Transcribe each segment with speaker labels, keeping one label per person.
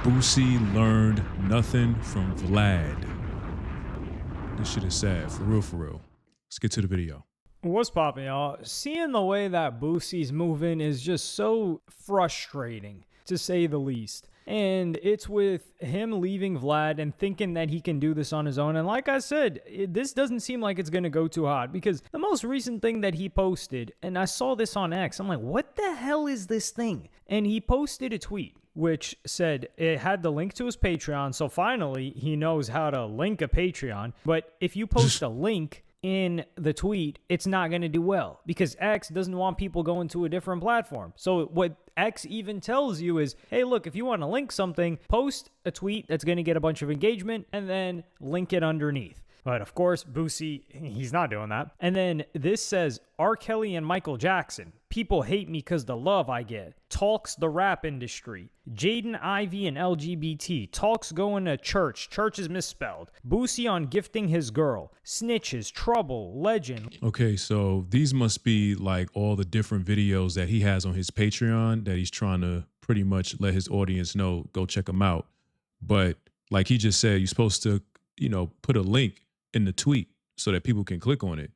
Speaker 1: Boosie learned nothing from Vlad. This shit is sad, for real, for real. Let's get to the video.
Speaker 2: What's poppin', y'all? Seeing the way that Boosie's moving is just so frustrating, to say the least. And it's with him leaving Vlad and thinking that he can do this on his own. And like I said, this doesn't seem like it's going to go too hot, because the most recent thing that he posted, and I saw this on X, I'm like, what the hell is this thing? And he posted a tweet which said it had the link to his Patreon. So finally, he knows how to link a Patreon. But if you post a link in the tweet, it's not going to do well, because X doesn't want people going to a different platform. So what X even tells you is, hey, look, if you want to link something, post a tweet that's going to get a bunch of engagement and then link it underneath. But of course, Boosie, he's not doing that. And then this says, R. Kelly and Michael Jackson. People hate me because the love I get. Talks the rap industry. Jaden Ivey and LGBT. Talks going to church. Church is misspelled. Boosie on gifting his girl. Snitches. Trouble. Legend.
Speaker 1: Okay, so these must be like all the different videos that he has on his Patreon that he's trying to pretty much let his audience know, go check them out. But like he just said, you're supposed to, put a link in the tweet so that people can click on it.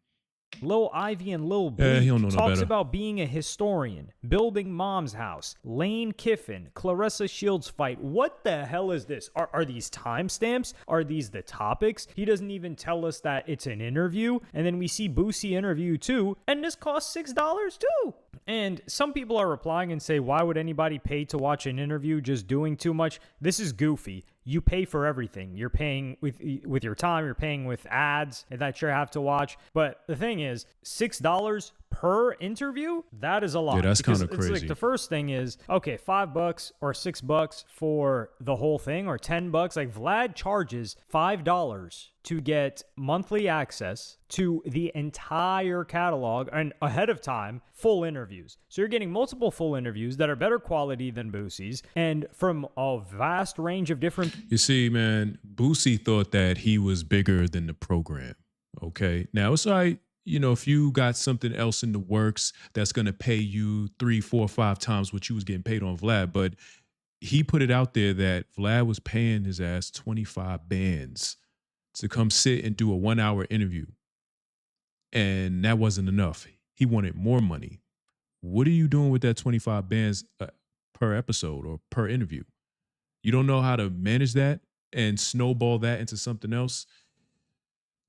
Speaker 2: Lil Ivy and Lil B
Speaker 1: he don't know no
Speaker 2: talks
Speaker 1: better.
Speaker 2: about being a historian, building mom's house, Lane Kiffin, Clarissa Shields fight. What the hell is this? Are these timestamps? Are these the topics? He doesn't even tell us that it's an interview. And then we see Boosie interview too, and this costs $6 too. And some people are replying and say, why would anybody pay to watch an interview just doing too much? This is goofy. You pay for everything. You're paying with your time. You're paying with ads that you have to watch. But the thing is, $6 per interview, that is a lot.
Speaker 1: Yeah, that's kind of
Speaker 2: It's
Speaker 1: crazy.
Speaker 2: like the first thing is, okay, $5 or $6 for the whole thing, or $10. Like Vlad charges $5 to get monthly access to the entire catalog and ahead of time full interviews. So you're getting multiple full interviews that are better quality than Boosie's and from a vast range of different.
Speaker 1: You see, man, Boosie thought that he was bigger than the program. Okay. Now it's all right. If you got something else in the works that's going to pay you 3, 4, 5 times what you was getting paid on Vlad. But he put it out there that Vlad was paying his ass 25 bands to come sit and do a 1-hour interview. And that wasn't enough. He wanted more money. What are you doing with that 25 bands per episode or per interview? You don't know how to manage that and snowball that into something else?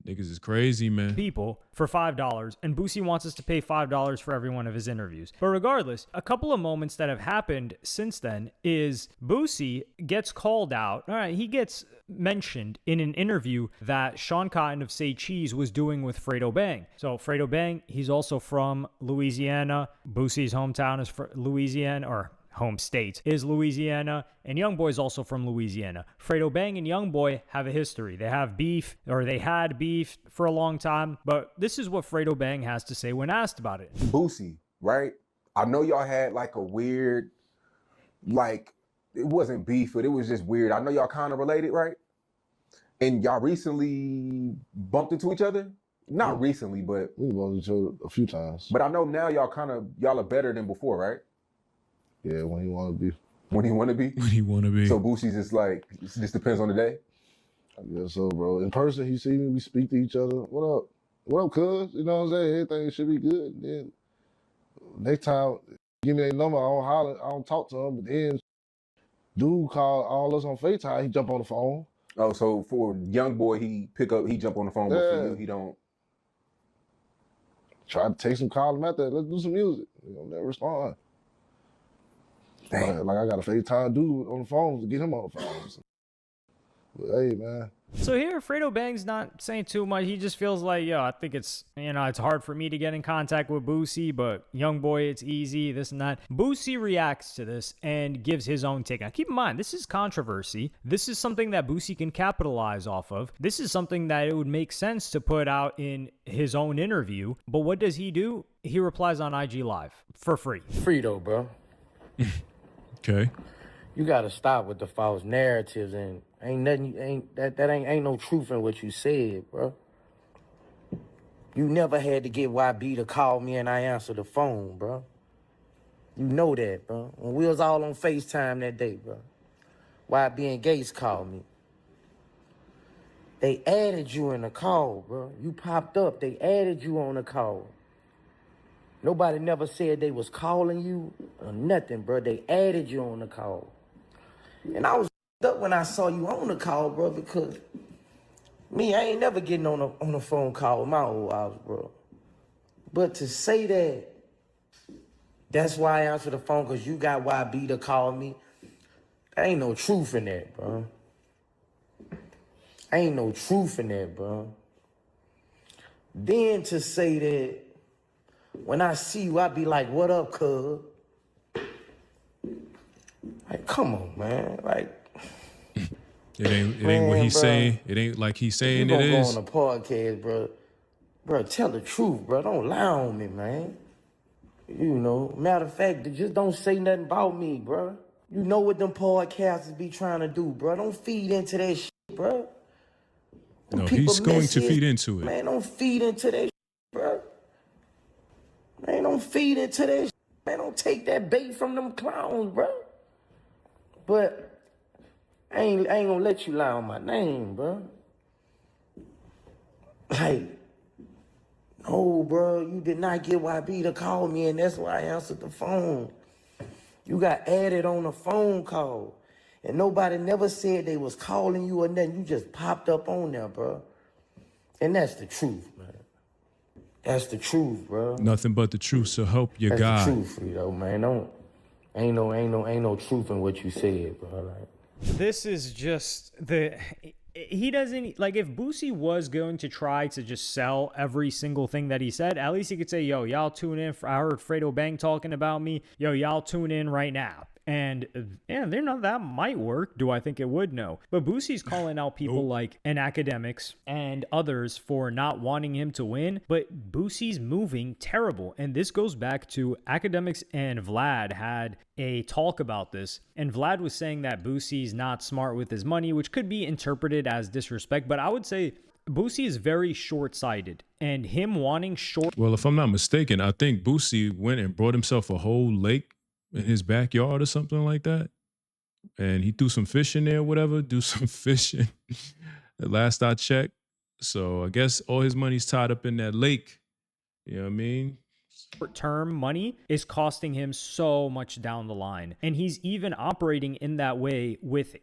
Speaker 1: Niggas is crazy, man.
Speaker 2: People for $5, and Boosie wants us to pay $5 for every one of his interviews. But regardless, a couple of moments that have happened since then is Boosie gets called out. All right, he gets mentioned in an interview that Sean Cotton of Say Cheese was doing with Fredo Bang. So Fredo Bang, he's also from Louisiana. Boosie's hometown is Louisiana, or home state is Louisiana, and Youngboy's also from Louisiana. Fredo Bang and Youngboy have a history. They have beef, or they had beef for a long time, but this is what Fredo Bang has to say when asked about it.
Speaker 3: Boosie, right? I know y'all had like a weird, it wasn't beef, but it was just weird. I know y'all kind of related, right? And y'all recently bumped into each other? Not recently, but
Speaker 4: we bumped into each other a few times.
Speaker 3: But I know now y'all are better than before, right?
Speaker 4: Yeah, when he want to be.
Speaker 3: When he want to be?
Speaker 1: When he want to be.
Speaker 3: So Boosie's just like, it just depends on the day?
Speaker 4: I guess so, bro. In person, he see me, we speak to each other. What up? What up, cuz? You know what I'm saying? Everything should be good. Then next time, give me their number, I don't holler, I don't talk to him. But then dude called all us on FaceTime, he jump on the phone.
Speaker 3: Oh, so for Youngboy, he jump on the phone, but for you, he don't?
Speaker 4: Try to take some call him out there, let's do some music. You know, never respond. Like I got a FaceTime dude on the phone to get him on the phone. But hey, man.
Speaker 2: So here, Fredo Bang's not saying too much. He just feels like, I think it's hard for me to get in contact with Boosie, but Youngboy, it's easy, this and that. Boosie reacts to this and gives his own take. Now, keep in mind, this is controversy. This is something that Boosie can capitalize off of. This is something that it would make sense to put out in his own interview. But what does he do? He replies on IG Live for free.
Speaker 5: Fredo, bro.
Speaker 1: Okay.
Speaker 5: You gotta stop with the false narratives, and ain't no truth in what you said, bro. You never had to get YB to call me and I answer the phone, bro. You know that, bro. When we was all on FaceTime that day, bro. YB and Gates called me. They added you in the call, bro. You popped up. They added you on the call. Nobody never said they was calling you or nothing, bro. They added you on the call. And I was up when I saw you on the call, bro, because me, I ain't never getting on a phone call with my old house, bro. But to say that, that's why I answered the phone, because you got YB to call me. There ain't no truth in that, bro. Ain't no truth in that, bro. Then to say that, when I see you, I be like, what up, cuz? Like, come on, man. Like,
Speaker 1: It ain't what he's saying. It ain't like he's saying it is.
Speaker 5: You gonna go on a podcast, bro. Bro, tell the truth, bro. Don't lie on me, man. You know, matter of fact, just don't say nothing about me, bro. You know what them podcasters be trying to do, bro. Don't feed into that shit, bro.
Speaker 1: No, he's going to feed into it.
Speaker 5: Man, don't feed into that shit, bro. Man, don't feed into that shit. Man, don't take that bait from them clowns, bro. But I ain't gonna let you lie on my name, bro. Like, no, bro, you did not get YB to call me, and that's why I answered the phone. You got added on a phone call, and nobody never said they was calling you or nothing. You just popped up on there, bro. And that's the truth, man. That's the truth, bro.
Speaker 1: Nothing but the truth. So help your
Speaker 5: That's
Speaker 1: God.
Speaker 5: the truth, Frito, man. Ain't no truth in what you said, bro. Like,
Speaker 2: This is just he doesn't, like, if Boosie was going to try to just sell every single thing that he said, at least he could say, yo, y'all tune in. I heard Fredo Bang talking about me. Yo, y'all tune in right now. And yeah, that might work. Do I think it would? No. But Boosie's calling out people like and academics and others for not wanting him to win. But Boosie's moving terrible. And this goes back to academics and Vlad had a talk about this. And Vlad was saying that Boosie's not smart with his money, which could be interpreted as disrespect. But I would say Boosie is very short-sighted, and him wanting short.
Speaker 1: Well, if I'm not mistaken, I think Boosie went and brought himself a whole lake in his backyard or something like that. And he threw some fish in there, whatever, do some fishing. At last I checked. So I guess all his money's tied up in that lake. You know what I mean?
Speaker 2: Short-term money is costing him so much down the line. And he's even operating in that way with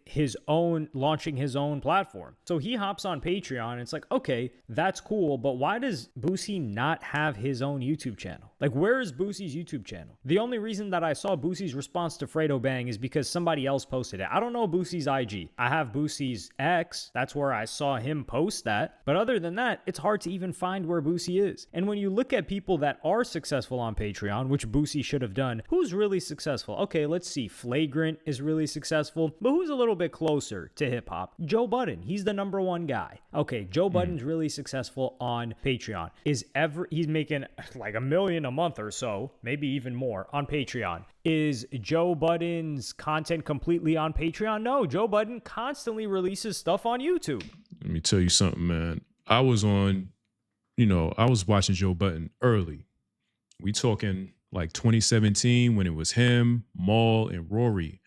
Speaker 2: launching his own platform. So he hops on Patreon and it's like, okay, that's cool, but why does Boosie not have his own YouTube channel? Like, where is Boosie's YouTube channel? The only reason that I saw Boosie's response to Fredo Bang is because somebody else posted it. I don't know Boosie's IG. I have Boosie's X. That's where I saw him post that. But other than that, it's hard to even find where Boosie is. And when you look at people that are successful on Patreon, which Boosie should have done, who's really successful? Okay, let's see. Flagrant is really successful, but who's a little bit closer to hip hop? Joe Budden. He's the #1 guy. Okay, Joe Budden's really successful on Patreon. He's making like $1 million a month or so, maybe even more on Patreon. Is Joe Budden's content completely on Patreon? No, Joe Budden constantly releases stuff on YouTube.
Speaker 1: Let me tell you something, man. I was watching Joe Budden early. We talking like 2017 when it was him, Maul, and Rory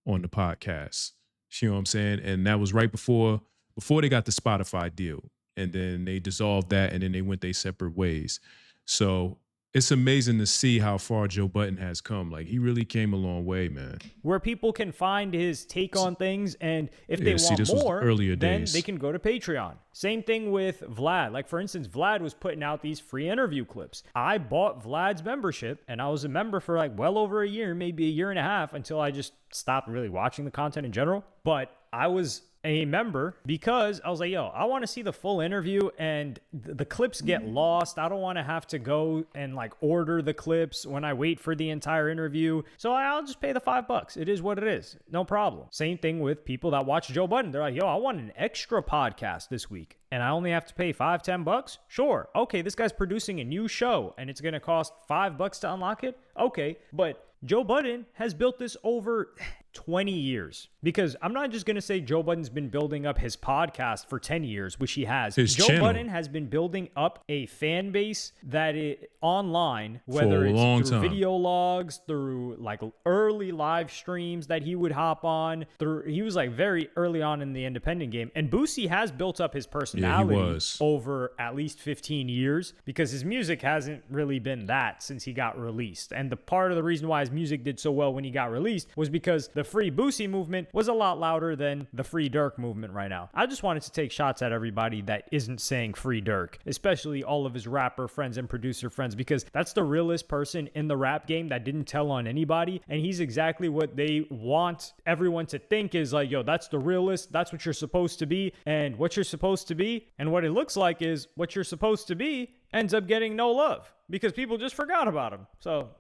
Speaker 1: on the podcast. You know what I'm saying? And that was right before they got the Spotify deal. And then they dissolved that and then they went their separate ways. So it's amazing to see how far Joe Budden has come. Like, he really came a long way, man.
Speaker 2: Where people can find his take on things, and if they want
Speaker 1: this was
Speaker 2: more,
Speaker 1: the earlier
Speaker 2: then
Speaker 1: days.
Speaker 2: they can go to Patreon. Same thing with Vlad. Like, for instance, Vlad was putting out these free interview clips. I bought Vlad's membership, and I was a member for like well over a year, maybe a year and a half, until I just stopped really watching the content in general. But I was a member because I was like, yo, I want to see the full interview, and the clips get lost. I don't want to have to go and like order the clips when I wait for the entire interview. So I'll just pay the $5. It is what it is. No problem. Same thing with people that watch Joe Budden. They're like, yo, I want an extra podcast this week, and I only have to pay $5-10. Sure. Okay, this guy's producing a new show and it's going to cost $5 to unlock it. Okay, but Joe Budden has built this over 20 years. Because I'm not just going to say Joe Budden's been building up his podcast for 10 years, which he has.
Speaker 1: His
Speaker 2: Joe
Speaker 1: channel.
Speaker 2: Budden has been building up a fan base that online,
Speaker 1: For
Speaker 2: whether
Speaker 1: a
Speaker 2: it's
Speaker 1: long
Speaker 2: through
Speaker 1: time.
Speaker 2: video logs, through like early live streams that he would hop on. He was like very early on in the independent game. And Boosie has built up his personality
Speaker 1: was.
Speaker 2: over at least 15 years because his music hasn't really been that since he got released. And the part of the reason why his music did so well when he got released was because the Free Boosie movement was a lot louder than the Free Dirk movement right now. I just wanted to take shots at everybody that isn't saying Free Dirk, especially all of his rapper friends and producer friends, because that's the realest person in the rap game that didn't tell on anybody. And he's exactly what they want everyone to think is like, yo, that's the realest. That's what you're supposed to be. And what you're supposed to be and what it looks like is what you're supposed to be ends up getting no love because people just forgot about him. So,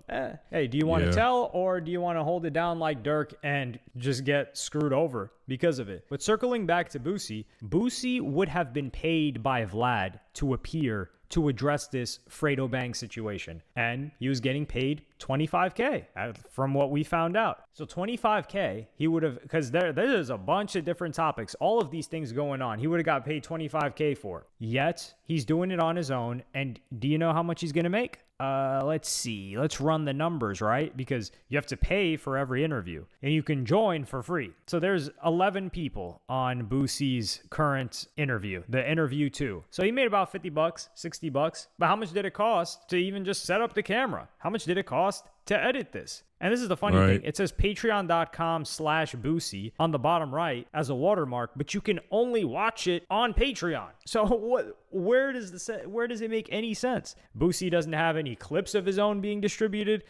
Speaker 2: hey, do you want to tell or do you want to hold it down like Dirk and just get screwed over because of it? But circling back to Boosie, Boosie would have been paid by Vlad to appear to address this Fredo Bang situation. And he was getting paid $25K from what we found out. So $25K, he would have, because there's a bunch of different topics, all of these things going on. He would have got paid $25K for. Yet, he's doing it on his own. And do you know how much he's going to make? Let's see. Let's run the numbers, right? Because you have to pay for every interview and you can join for free. So there's 11 people on Boosie's current interview, the interview 2. So he made about $50, $60. But how much did it cost to even just set up the camera? How much did it cost to edit this? And this is the funny thing. It says patreon.com/Boosie on the bottom right as a watermark, but you can only watch it on Patreon. So where does it make any sense? Boosie doesn't have any clips of his own being distributed.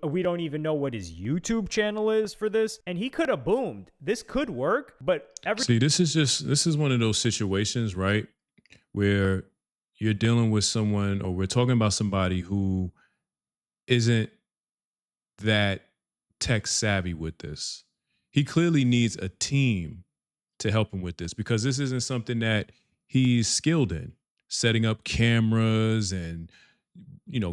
Speaker 2: We don't even know what his YouTube channel is for this. And he could have boomed. This could work, but
Speaker 1: See, this is one of those situations, right? Where you're dealing with someone or we're talking about somebody who isn't that tech savvy with this. He clearly needs a team to help him with this because this isn't something that he's skilled in. Setting up cameras and,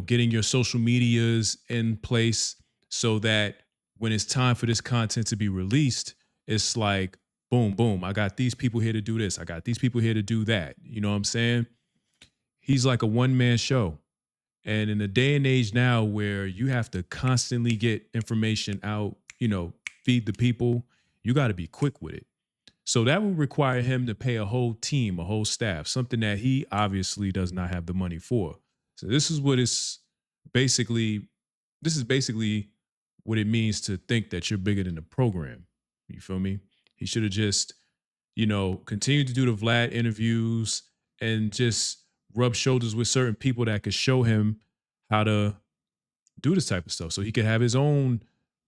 Speaker 1: getting your social medias in place so that when it's time for this content to be released, it's like, boom, boom, I got these people here to do this. I got these people here to do that. You know what I'm saying? He's like a one-man show. And in the day and age now where you have to constantly get information out, feed the people, you got to be quick with it. So that would require him to pay a whole team, a whole staff, something that he obviously does not have the money for. So this is basically what it means to think that you're bigger than the program. You feel me? He should have just, continued to do the Vlad interviews and just rub shoulders with certain people that could show him how to do this type of stuff so he could have his own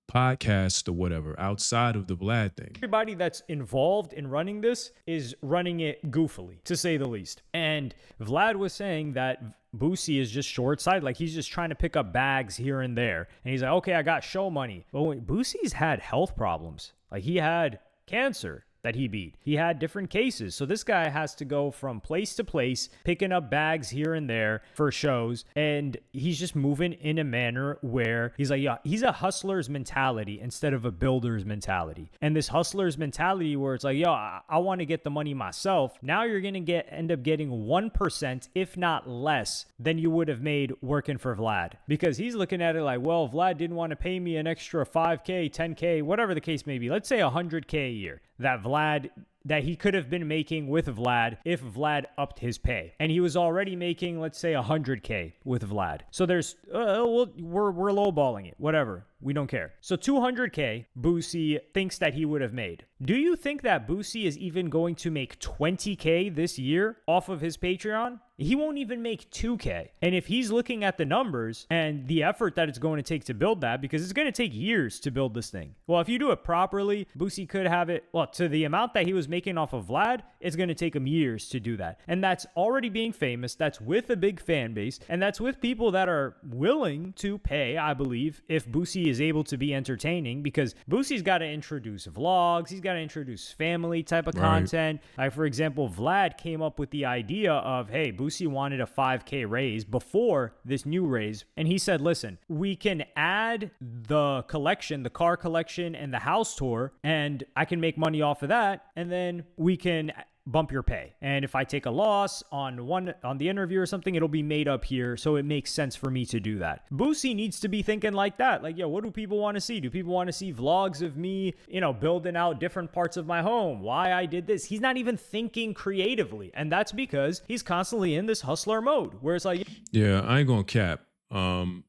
Speaker 1: podcast or whatever outside of the Vlad thing.
Speaker 2: Everybody that's involved in running this is running it goofily, to say the least. And Vlad was saying that Boosie is just short-sighted, like he's just trying to pick up bags here and there. And he's like, okay, I got show money. But Boosie's had health problems. Like he had cancer that he beat. He had different cases. So this guy has to go from place to place, picking up bags here and there for shows. And he's just moving in a manner where he's like, yeah, he's a hustler's mentality instead of a builder's mentality. And this hustler's mentality where it's like, yo, I want to get the money myself. Now you're going to end up getting 1%, if not less, than you would have made working for Vlad. Because he's looking at it like, well, Vlad didn't want to pay me an extra 5K, 10K, whatever the case may be. Let's say 100K a year that he could have been making with Vlad if Vlad upped his pay. And he was already making, let's say, 100K with Vlad. So we're lowballing it, whatever. We don't care. So 200K, Boosie thinks that he would have made. Do you think that Boosie is even going to make 20K this year off of his Patreon? He won't even make 2K. And if he's looking at the numbers and the effort that it's going to take to build that, because it's going to take years to build this thing. Well, if you do it properly, Boosie could have it, to the amount that he was making off of Vlad, it's going to take him years to do that. And that's already being famous. That's with a big fan base. And that's with people that are willing to pay, I believe, if Boosie Boosie is able to be entertaining because Boosie's got to introduce vlogs. He's got to introduce family type of content. Like, for example, Vlad came up with the idea of, hey, Boosie wanted a 5K raise before this new raise. And he said, listen, we can add the collection, the car collection and the house tour, and I can make money off of that. And then we can bump your pay. And if I take a loss on the interview or something, it'll be made up here. So it makes sense for me to do that. Boosie needs to be thinking like that. Like, yo, what do people want to see? Do people want to see vlogs of me, building out different parts of my home? Why I did this? He's not even thinking creatively. And that's because he's constantly in this hustler mode where it's like,
Speaker 1: yeah, I ain't gonna cap. Having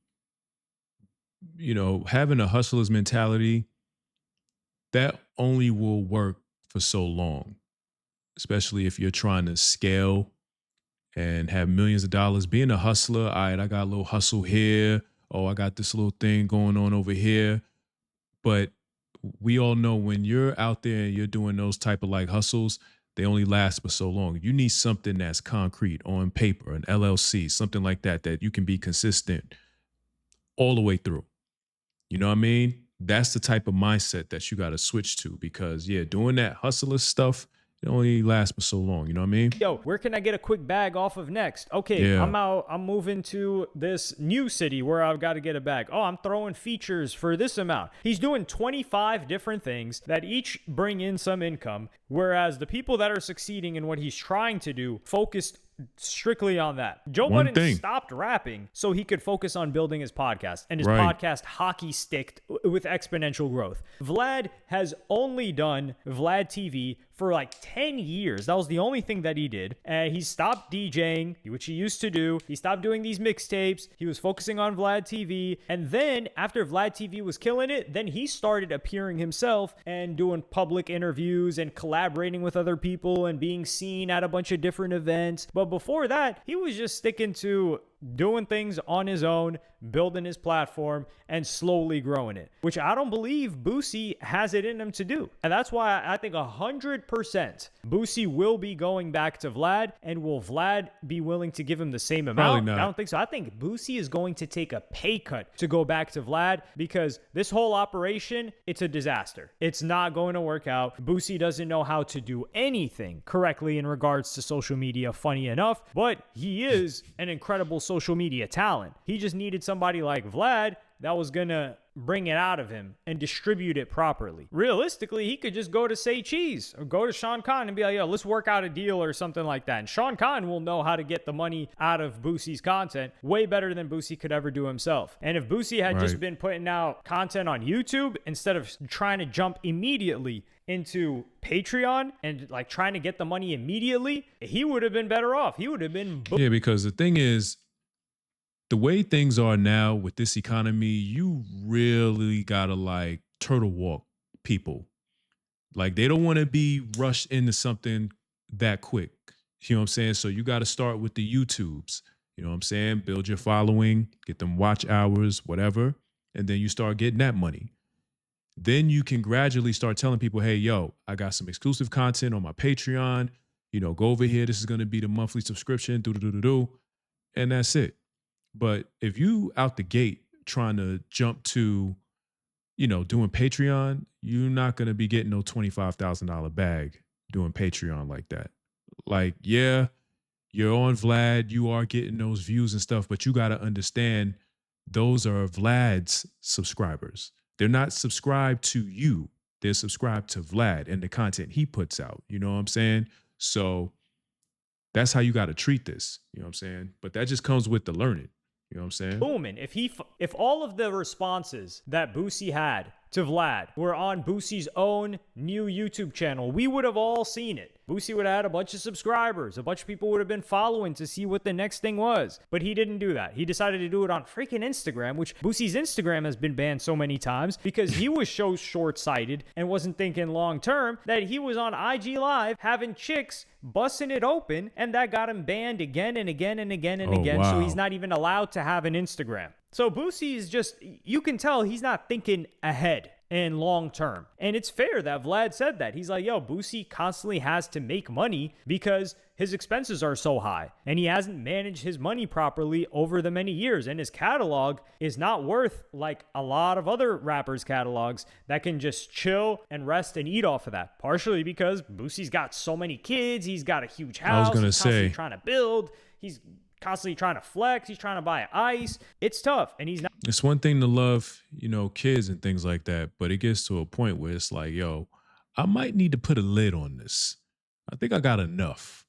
Speaker 1: a hustler's mentality, that only will work for so long, especially if you're trying to scale and have millions of dollars. Being a hustler, all right, I got a little hustle here. Oh, I got this little thing going on over here. But we all know when you're out there and you're doing those type of like hustles, they only last for so long. You need something that's concrete on paper, an LLC, something like that you can be consistent all the way through. You know what I mean? That's the type of mindset that you got to switch to because, yeah, doing that hustler stuff, it only lasts for so long. You know what I mean?
Speaker 2: Yo, where can I get a quick bag off of next? Okay,
Speaker 1: Yeah.
Speaker 2: I'm out. I'm moving to this new city where I've got to get a bag. Oh, I'm throwing features for this amount. He's doing 25 different things that each bring in some income, whereas the people that are succeeding in what he's trying to do focused strictly on that. Joe
Speaker 1: One
Speaker 2: Budden
Speaker 1: thing.
Speaker 2: stopped rapping so he could focus on building his podcast, and his
Speaker 1: Right.
Speaker 2: podcast hockey sticked with exponential growth. Vlad has only done Vlad TV for like 10 years. That was the only thing that he did. And he stopped DJing, which he used to do. He stopped doing these mixtapes. He was focusing on Vlad TV. And then after Vlad TV was killing it, then he started appearing himself and doing public interviews and collaborating with other people and being seen at a bunch of different events. But before that, he was just sticking to doing things on his own, building his platform, and slowly growing it, which I don't believe Boosie has it in him to do. And that's why I think 100% Boosie will be going back to Vlad, and will Vlad be willing to give him the same amount?
Speaker 1: Probably not.
Speaker 2: I don't think so. I think Boosie is going to take a pay cut to go back to Vlad because this whole operation, it's a disaster. It's not going to work out. Boosie doesn't know how to do anything correctly in regards to social media, funny enough, but he is an incredible social media talent. He just needed somebody like Vlad that was going to bring it out of him and distribute it properly. Realistically, he could just go to Say Cheese or go to Sean Khan and be like, yo, let's work out a deal or something like that. And Sean Khan will know how to get the money out of Boosie's content way better than Boosie could ever do himself. And if Boosie had just
Speaker 1: Right.
Speaker 2: been putting out content on YouTube instead of trying to jump immediately into Patreon and like trying to get the money immediately, he would have been better off. He would have been
Speaker 1: Yeah, because the thing is, the way things are now with this economy, you really gotta like turtle walk people. Like they don't want to be rushed into something that quick. You know what I'm saying? So you got to start with the YouTubes. You know what I'm saying? Build your following, get them watch hours, whatever, and then you start getting that money. Then you can gradually start telling people, hey, yo, I got some exclusive content on my Patreon. Go over here. This is going to be the monthly subscription, and that's it. But if you out the gate trying to jump to, doing Patreon, you're not going to be getting no $25,000 bag doing Patreon like that. Like, yeah, you're on Vlad, you are getting those views and stuff, but you got to understand those are Vlad's subscribers. They're not subscribed to you. They're subscribed to Vlad and the content he puts out. You know what I'm saying? So that's how you got to treat this. You know what I'm saying? But that just comes with the learning. You know what I'm saying?
Speaker 2: booming. If all of the responses that Boosie had to Vlad were on Boosie's own new YouTube channel, we would have all seen it. Boosie would have had a bunch of subscribers. A bunch of people would have been following to see what the next thing was. But he didn't do that. He decided to do it on freaking Instagram, which Boosie's Instagram has been banned so many times because he was so short-sighted and wasn't thinking long-term that he was on IG Live having chicks busting it open, and that got him banned again and again and again and
Speaker 1: Oh,
Speaker 2: again. So
Speaker 1: wow.
Speaker 2: he's not even allowed to have an Instagram. So Boosie is just, you can tell he's not thinking ahead. and long term. And it's fair that Vlad said that. He's like, yo, Boosie constantly has to make money because his expenses are so high and he hasn't managed his money properly over the many years. And his catalog is not worth like a lot of other rappers' catalogs that can just chill and rest and eat off of that. Partially because Boosie's got so many kids. He's got a huge house.
Speaker 1: I was going to
Speaker 2: he's constantly
Speaker 1: say,
Speaker 2: trying to build. He's constantly trying to flex. He's trying to buy ice. It's tough. And he's not.
Speaker 1: it's one thing to love, kids and things like that, but it gets to a point where it's like, yo, I might need to put a lid on this. I think I got enough.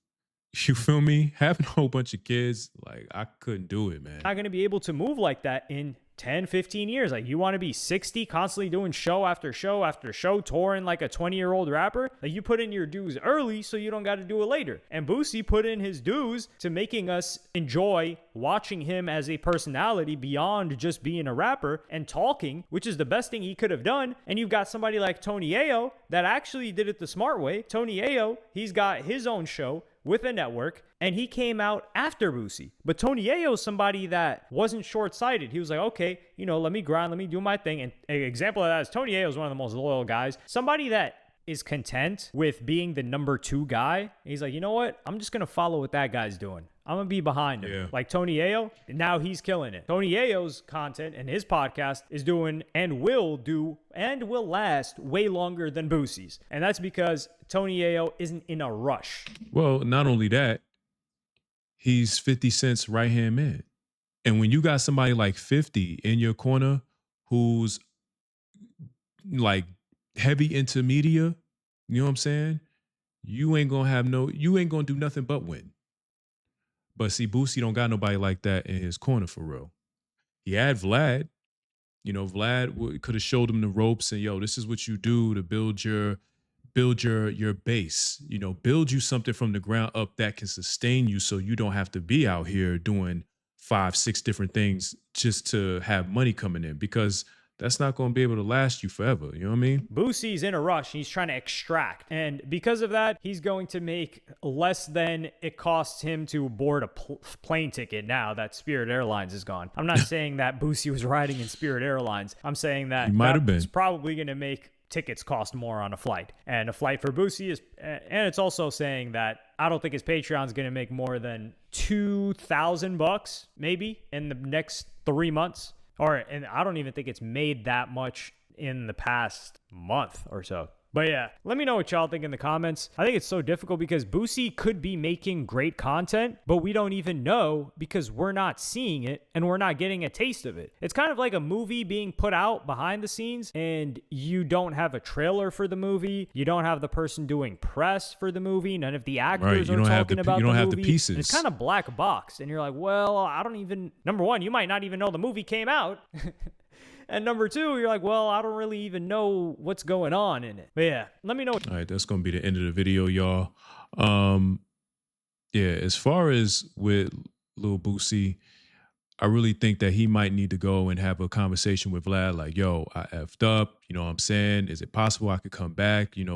Speaker 1: You feel me? Having a whole bunch of kids, like, I couldn't do it, man.
Speaker 2: Not going to be able to move like that in 10, 15 years. Like, you want to be 60, constantly doing show after show after show, touring like a 20-year-old rapper? Like, you put in your dues early so you don't got to do it later. And Boosie put in his dues to making us enjoy watching him as a personality beyond just being a rapper and talking, which is the best thing he could have done. And you've got somebody like Tony Ayo that actually did it the smart way. Tony Ayo, he's got his own show with a network, and he came out after Boosie. But Tony Ayo is somebody that wasn't short-sighted. He was like, okay, let me grind, let me do my thing. And an example of that is Tony Ayo is one of the most loyal guys. Somebody that is content with being the number 2 guy. He's like, you know what? I'm just going to follow what that guy's doing. I'm going to be behind him.
Speaker 1: Yeah.
Speaker 2: Like Tony Ayo, now he's killing it. Tony Ayo's content and his podcast is doing and will last way longer than Boosie's. And that's because Tony Ayo isn't in a rush.
Speaker 1: Well, not only that, he's 50 Cent's right-hand man. And when you got somebody like 50 in your corner who's like heavy into media, you know what I'm saying? You ain't gonna do nothing but win. But see, Boosie don't got nobody like that in his corner for real. He had Vlad. Vlad could have showed him the ropes and, yo, this is what you do to build your base. Build you something from the ground up that can sustain you so you don't have to be out here doing 5-6 different things just to have money coming in, because that's not going to be able to last you forever. You know what I mean?
Speaker 2: Boosie's in a rush. He's trying to extract. And because of that, he's going to make less than it costs him to board a plane ticket now that Spirit Airlines is gone. I'm not saying that Boosie was riding in Spirit Airlines. I'm saying that it's probably going to make tickets cost more on a flight. And a flight for Boosie is, and it's also saying that I don't think his Patreon's going to make more than $2,000 maybe in the next 3 months. And I don't even think it's made that much in the past month or so. But yeah, let me know what y'all think in the comments. I think it's so difficult because Boosie could be making great content, but we don't even know because we're not seeing it and we're not getting a taste of it. It's kind of like a movie being put out behind the scenes and you don't have a trailer for the movie. You don't have the person doing press for the movie. None of the actors are talking about the movie.
Speaker 1: You don't have the pieces.
Speaker 2: And it's kind of black box. And you're like, well, number one, you might not even know the movie came out. And number 2, you're like, well, I don't really even know what's going on in it. But yeah, let me know.
Speaker 1: All right, that's going to be the end of the video, y'all. Yeah, as far as with Lil Boosie, I really think that he might need to go and have a conversation with Vlad, like, yo, I effed up. You know what I'm saying? Is it possible I could come back? If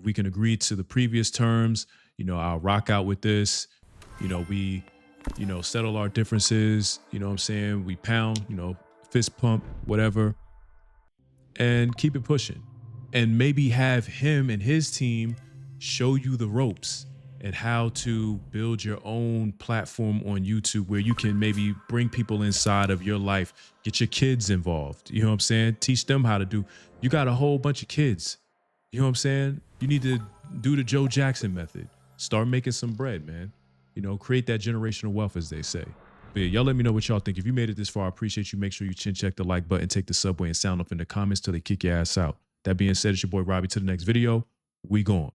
Speaker 1: we can agree to the previous terms, I'll rock out with this. We, settle our differences. You know what I'm saying? We pound, fist pump, whatever, and keep it pushing. And maybe have him and his team show you the ropes and how to build your own platform on YouTube where you can maybe bring people inside of your life, get your kids involved. You know what I'm saying? Teach them how to do. You got a whole bunch of kids. You know what I'm saying? You need to do the Joe Jackson method. Start making some bread, man. Create that generational wealth, as they say. But yeah, y'all let me know what y'all think. If you made it this far, I appreciate you. Make sure you chin check the like button, take the subway, and sound off in the comments till they kick your ass out. That being said, it's your boy Robbie. To the next video, we gone.